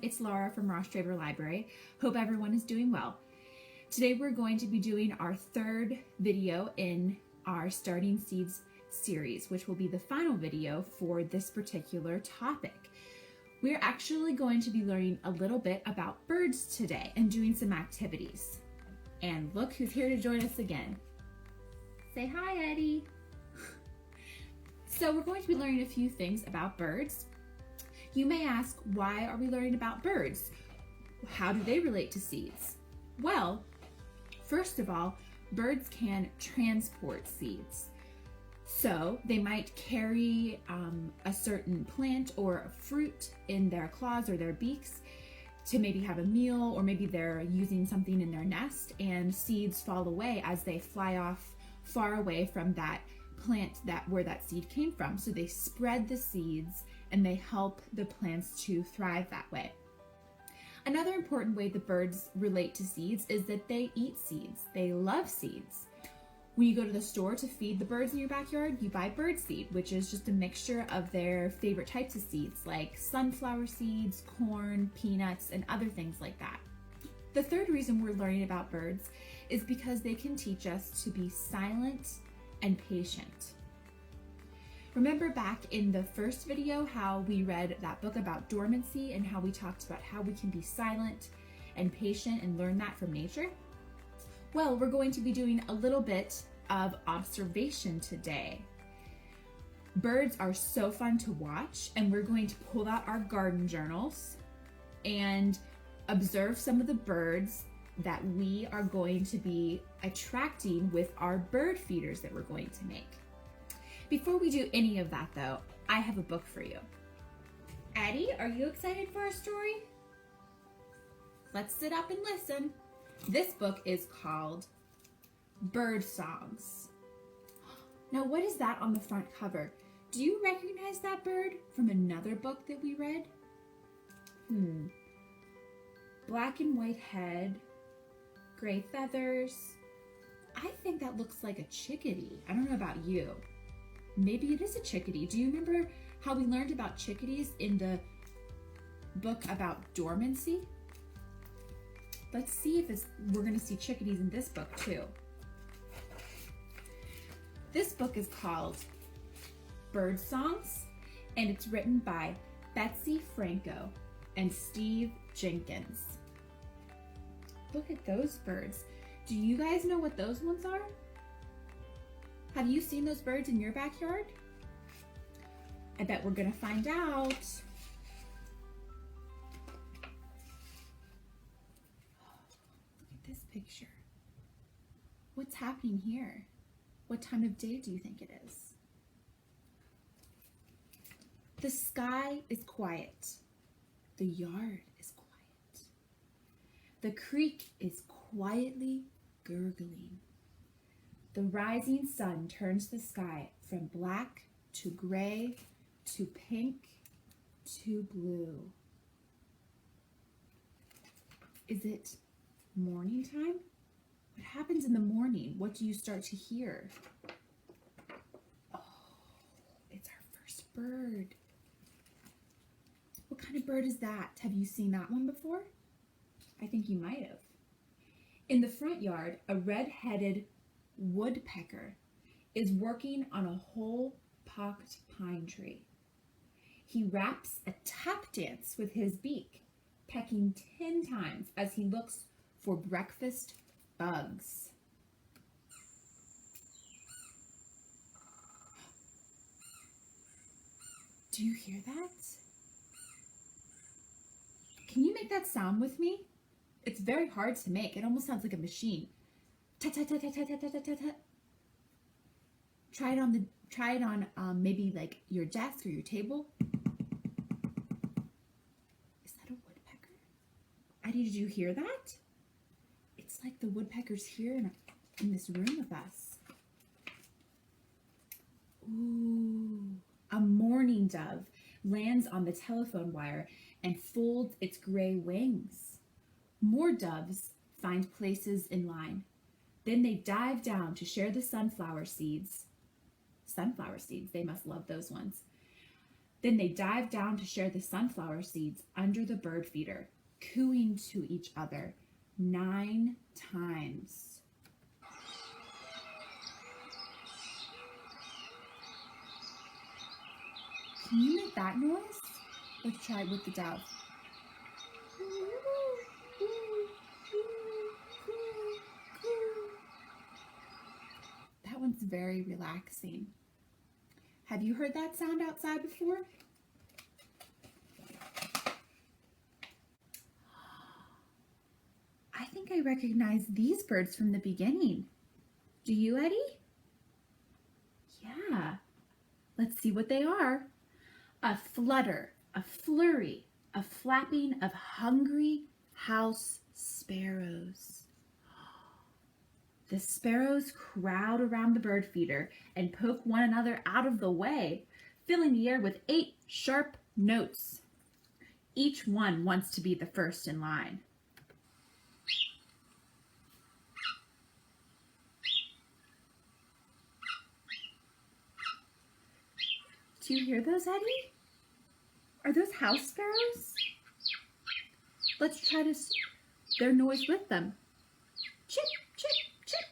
it's Laura from Ross Draver Library. Hope everyone is doing well. Today we're going to be doing our third video in our Starting Seeds series, which will be the final video for this particular topic. We're actually going to be learning a little bit about birds today and doing some activities. And look who's here to join us again. Say hi, Eddie. So we're going to be learning a few things about birds. You may ask, why are we learning about birds? How do they relate to seeds? Well, first of all, birds can transport seeds. So they might carry a certain plant or a fruit in their claws or their beaks to maybe have a meal, or maybe they're using something in their nest and seeds fall away as they fly off far away from that plant where that seed came from. So they spread the seeds and they help the plants to thrive that way. Another important way the birds relate to seeds is that they eat seeds. They love seeds. When you go to the store to feed the birds in your backyard, you buy bird seed, which is just a mixture of their favorite types of seeds like sunflower seeds, corn, peanuts, and other things like that. The third reason we're learning about birds is because they can teach us to be silent and patient. Remember back in the first video how we read that book about dormancy and how we talked about how we can be silent and patient and learn that from nature? Well, we're going to be doing a little bit of observation today. Birds are so fun to watch, and we're going to pull out our garden journals and observe some of the birds that we are going to be attracting with our bird feeders that we're going to make. Before we do any of that though, I have a book for you. Addie, are you excited for our story? Let's sit up and listen. This book is called Bird Songs. Now, what is that on the front cover? Do you recognize that bird from another book that we read? Black and white head, gray feathers. I think that looks like a chickadee. I don't know about you. Maybe it is a chickadee. Do you remember how we learned about chickadees in the book about dormancy? Let's see if we're going to see chickadees in this book too. This book is called Bird Songs, and it's written by Betsy Franco and Steve Jenkins. Look at those birds. Do you guys know what those ones are? Have you seen those birds in your backyard? I bet we're gonna find out. Look at this picture. What's happening here? What time of day do you think it is? The sky is quiet. The yard is quiet. The creek is quietly gurgling. The rising sun turns the sky from black to gray to pink to blue. Is it morning time? What happens in the morning? What do you start to hear? Oh, it's our first bird. What kind of bird is that? Have you seen that one before? I think you might have. In the front yard, a red-headed woodpecker is working on a whole-pocked pine tree. He raps a tap dance with his beak, pecking 10 times as he looks for breakfast bugs. Do you hear that? Can you make that sound with me? It's very hard to make. It almost sounds like a machine. Tut, tut, tut, tut, tut, tut, tut, tut, tut. Try it on maybe like your desk or your table. Is that a woodpecker? Addie, did you hear that? It's like the woodpecker's here in this room with us. Ooh, a mourning dove lands on the telephone wire and folds its gray wings. More doves find places in line. Then they dive down to share the sunflower seeds. Sunflower seeds, they must love those ones. Then they dive down to share the sunflower seeds under the bird feeder, cooing to each other 9 times. Can you make that noise? Let's try with the dove. That one's very relaxing. Have you heard that sound outside before? I think I recognize these birds from the beginning. Do you, Eddie? Yeah. Let's see what they are. A flutter, a flurry, a flapping of hungry house sparrows. The sparrows crowd around the bird feeder and poke one another out of the way, filling the air with 8 sharp notes. Each one wants to be the first in line. Do you hear those, Eddie? Are those house sparrows? Let's try their noise with them. Chip, chip, chip,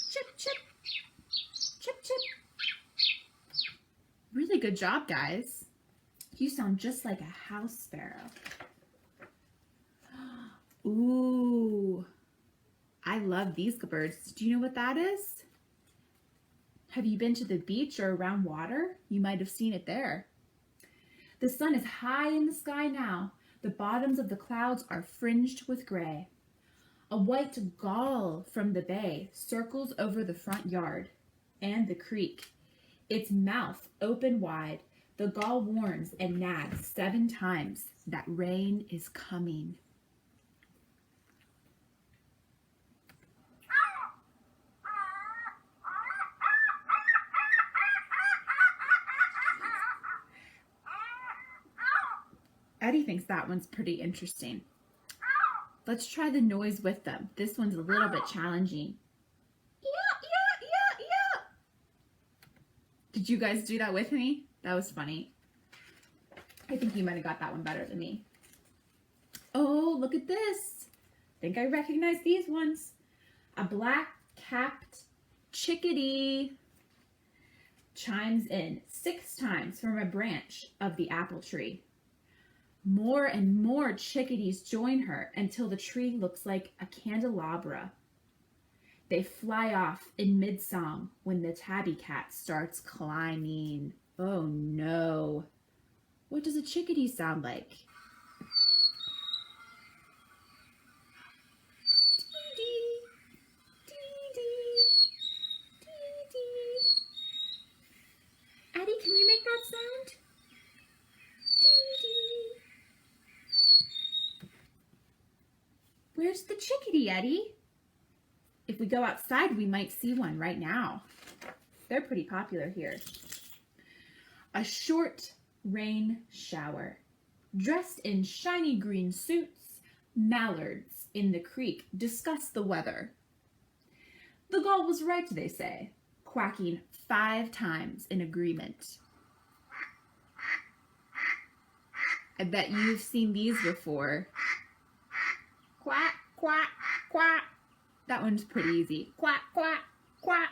chip, chip, chip, chip. Really good job, guys. You sound just like a house sparrow. Ooh, I love these birds. Do you know what that is? Have you been to the beach or around water? You might have seen it there. The sun is high in the sky now. The bottoms of the clouds are fringed with gray. A white gull from the bay circles over the front yard and the creek. Its mouth open wide, the gull warns and nags 7 times that rain is coming. Eddie thinks that one's pretty interesting. Let's try the noise with them. This one's a little bit challenging. Yeah. Did you guys do that with me? That was funny. I think you might have got that one better than me. Oh, look at this. I think I recognize these ones. A black-capped chickadee chimes in 6 times from a branch of the apple tree. More and more chickadees join her until the tree looks like a candelabra. They fly off in mid-song when the tabby cat starts climbing. Oh no. What does a chickadee sound like? Dee-dee, dee-dee, dee-dee. Eddie, can you make that sound? Dee-dee. Where's the chickadee, Eddie? If we go outside, we might see one right now. They're pretty popular here. A short rain shower. Dressed in shiny green suits, mallards in the creek discuss the weather. The gull was right, they say, quacking 5 times in agreement. I bet you've seen these before. Quack, quack, quack. That one's pretty easy. Quack, quack, quack.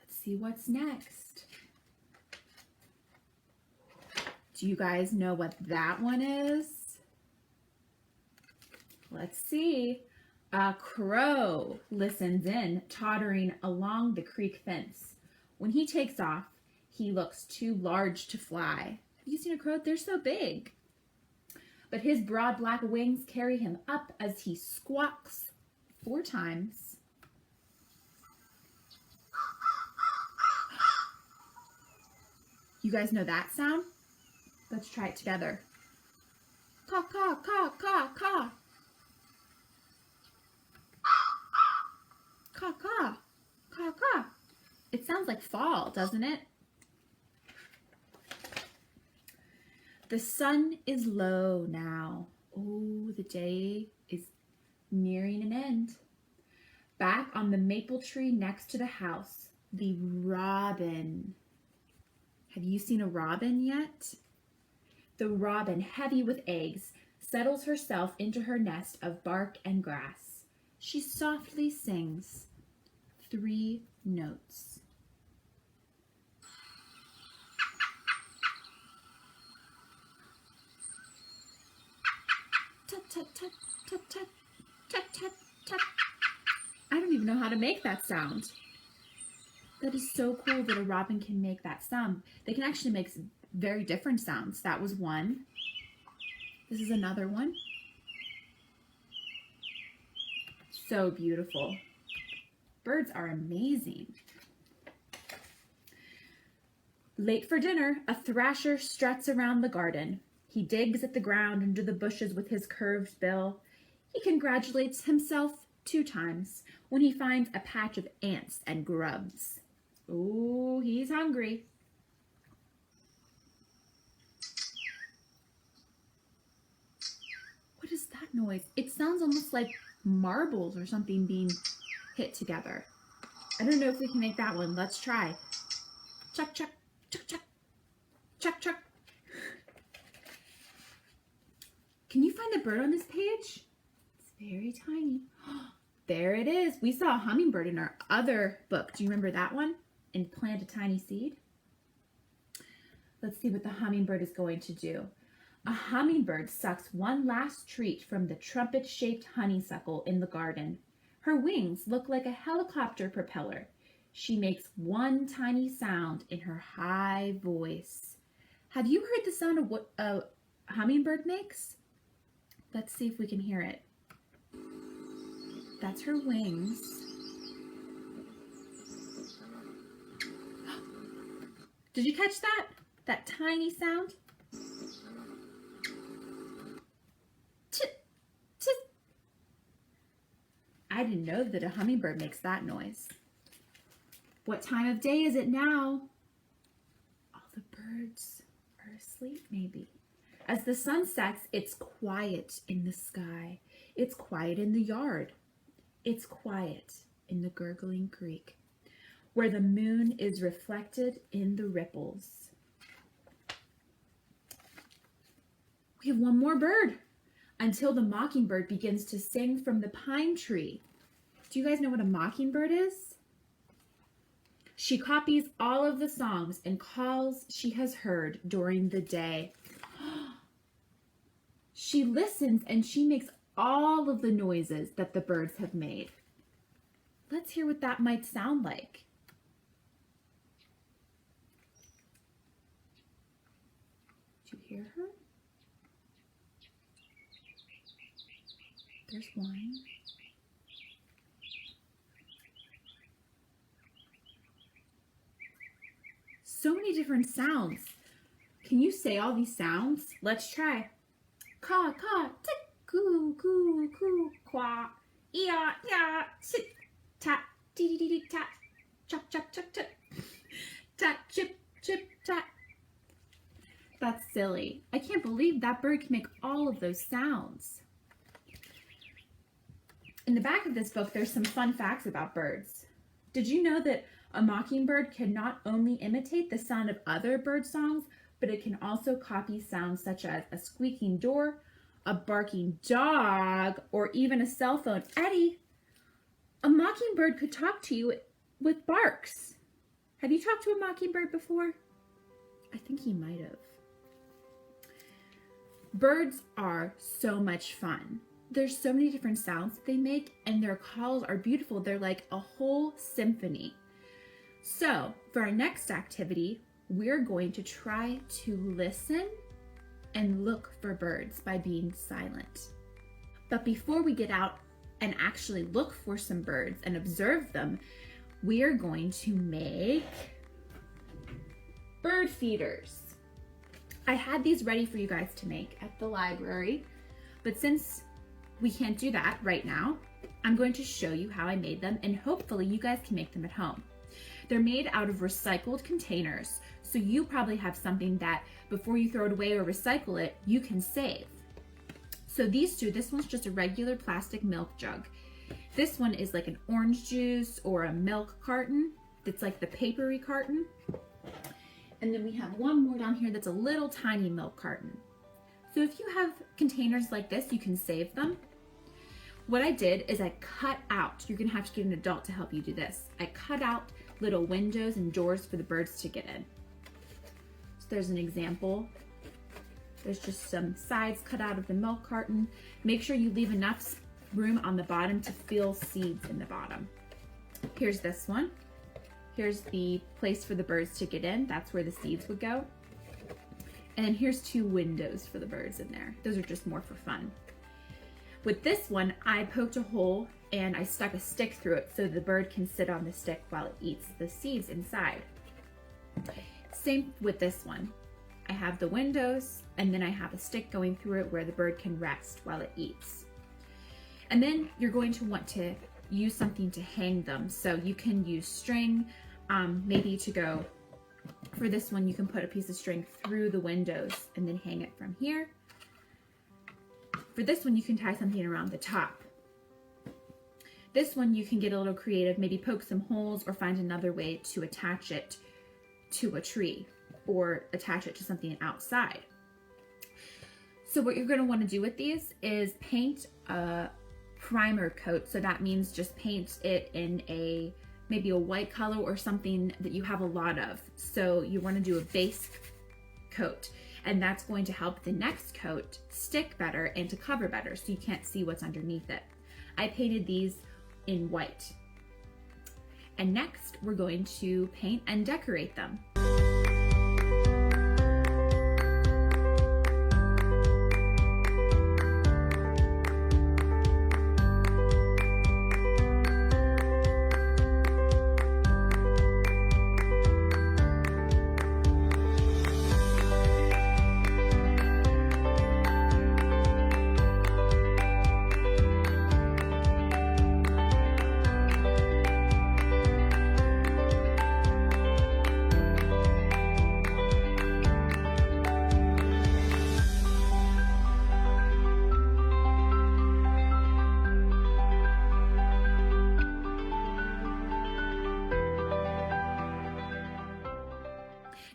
Let's see what's next. Do you guys know what that one is? Let's see. A crow listens in, tottering along the creek fence. When he takes off, he looks too large to fly. Have you seen a crow? They're so big. But his broad black wings carry him up as he squawks 4 times. You guys know that sound? Let's try it together. Caw, caw, caw, caw, caw. Caw, caw, caw, caw. It sounds like fall, doesn't it? The sun is low now. Oh, the day is nearing an end. Back on the maple tree next to the house, the robin Have you seen a robin yet? The robin, heavy with eggs, settles herself into her nest of bark and grass. She softly sings 3 notes. Tut, tut, tut, tut, tut, tut, tut, tut. I don't even know how to make that sound. That is so cool that a robin can make that sound. They can actually make very different sounds. That was one. This is another one. So beautiful. Birds are amazing. Late for dinner, a thrasher struts around the garden. He digs at the ground under the bushes with his curved bill. He congratulates himself 2 times when he finds a patch of ants and grubs. Ooh, he's hungry. What is that noise? It sounds almost like marbles or something being hit together. I don't know if we can make that one. Let's try. Chuck, chuck, chuck, chuck, chuck, chuck. Can you find the bird on this page? It's very tiny. There it is. We saw a hummingbird in our other book. Do you remember that one? And plant a tiny seed. Let's see what the hummingbird is going to do. A hummingbird sucks one last treat from the trumpet-shaped honeysuckle in the garden. Her wings look like a helicopter propeller. She makes one tiny sound in her high voice. Have you heard the sound of what a hummingbird makes? Let's see if we can hear it. That's her wings. Did you catch that? That tiny sound? I didn't know that a hummingbird makes that noise. What time of day is it now? All the birds are asleep, maybe. As the sun sets, it's quiet in the sky. It's quiet in the yard. It's quiet in the gurgling creek, where the moon is reflected in the ripples. We have one more bird until the mockingbird begins to sing from the pine tree. Do you guys know what a mockingbird is? She copies all of the songs and calls she has heard during the day. She listens and she makes all of the noises that the birds have made. Let's hear what that might sound like. Did you hear her? There's one. So many different sounds. Can you say all these sounds? Let's try. Caw, caw, tick, coo, coo, coo, quack, ya, ya, sit, tap, dee, dee, dee, tap, chop, chop, chop, chop, tap, chip, chip, tap. That's silly. I can't believe that bird can make all of those sounds. In the back of this book, there's some fun facts about birds. Did you know that a mockingbird can not only imitate the sound of other bird songs, but it can also copy sounds such as a squeaking door, a barking dog, or even a cell phone? Eddie, a mockingbird could talk to you with barks. Have you talked to a mockingbird before? I think he might have. Birds are so much fun. There's so many different sounds that they make, and their calls are beautiful. They're like a whole symphony. So for our next activity, we're going to try to listen and look for birds by being silent. But before we get out and actually look for some birds and observe them, we are going to make bird feeders. I had these ready for you guys to make at the library, but since we can't do that right now, I'm going to show you how I made them, and hopefully you guys can make them at home. They're made out of recycled containers, so you probably have something that before you throw it away or recycle it, you can save. So these two, this one's just a regular plastic milk jug. This one is like an orange juice or a milk carton. It's like the papery carton. And then we have one more down here that's a little tiny milk carton. So if you have containers like this, you can save them. What I did is I cut out, you're gonna have to get an adult to help you do this. I cut out little windows and doors for the birds to get in. So there's an example. There's just some sides cut out of the milk carton. Make sure you leave enough room on the bottom to fill seeds in the bottom. Here's this one. Here's the place for the birds to get in. That's where the seeds would go. And then here's 2 windows for the birds in there. Those are just more for fun. With this one, I poked a hole and I stuck a stick through it so the bird can sit on the stick while it eats the seeds inside. Same with this one. I have the windows and then I have a stick going through it where the bird can rest while it eats. And then you're going to want to use something to hang them. So you can use string, maybe to go, for this one you can put a piece of string through the windows and then hang it from here. For this one you can tie something around the top. This one you can get a little creative, maybe poke some holes or find another way to attach it to a tree or attach it to something outside. So what you're going to want to do with these is paint a primer coat. So that means just paint it in maybe a white color or something that you have a lot of. So you want to do a base coat, and that's going to help the next coat stick better and to cover better so you can't see what's underneath it. I painted these in white. And next we're going to paint and decorate them.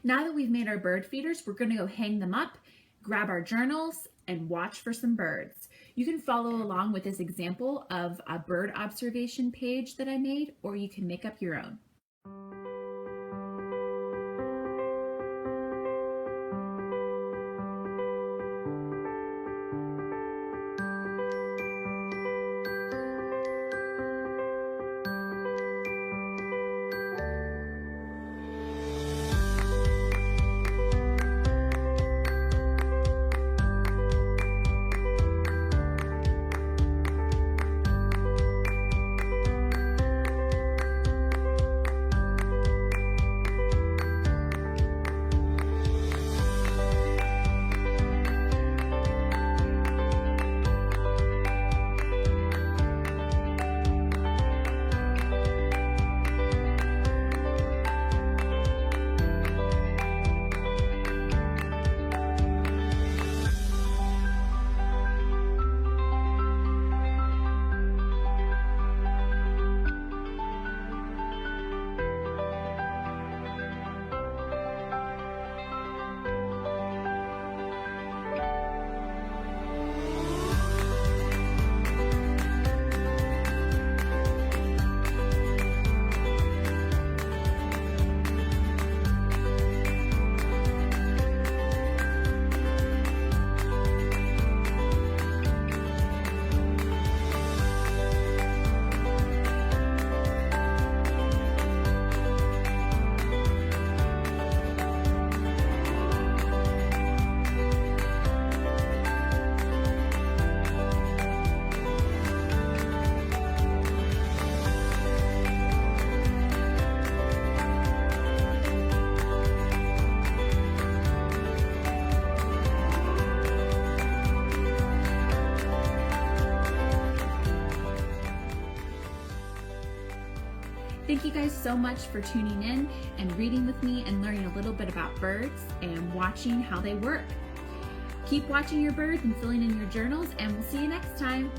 Now that we've made our bird feeders, we're going to go hang them up, grab our journals, and watch for some birds. You can follow along with this example of a bird observation page that I made, or you can make up your own. Thank you guys so much for tuning in and reading with me and learning a little bit about birds and watching how they work. Keep watching your birds and filling in your journals, and we'll see you next time.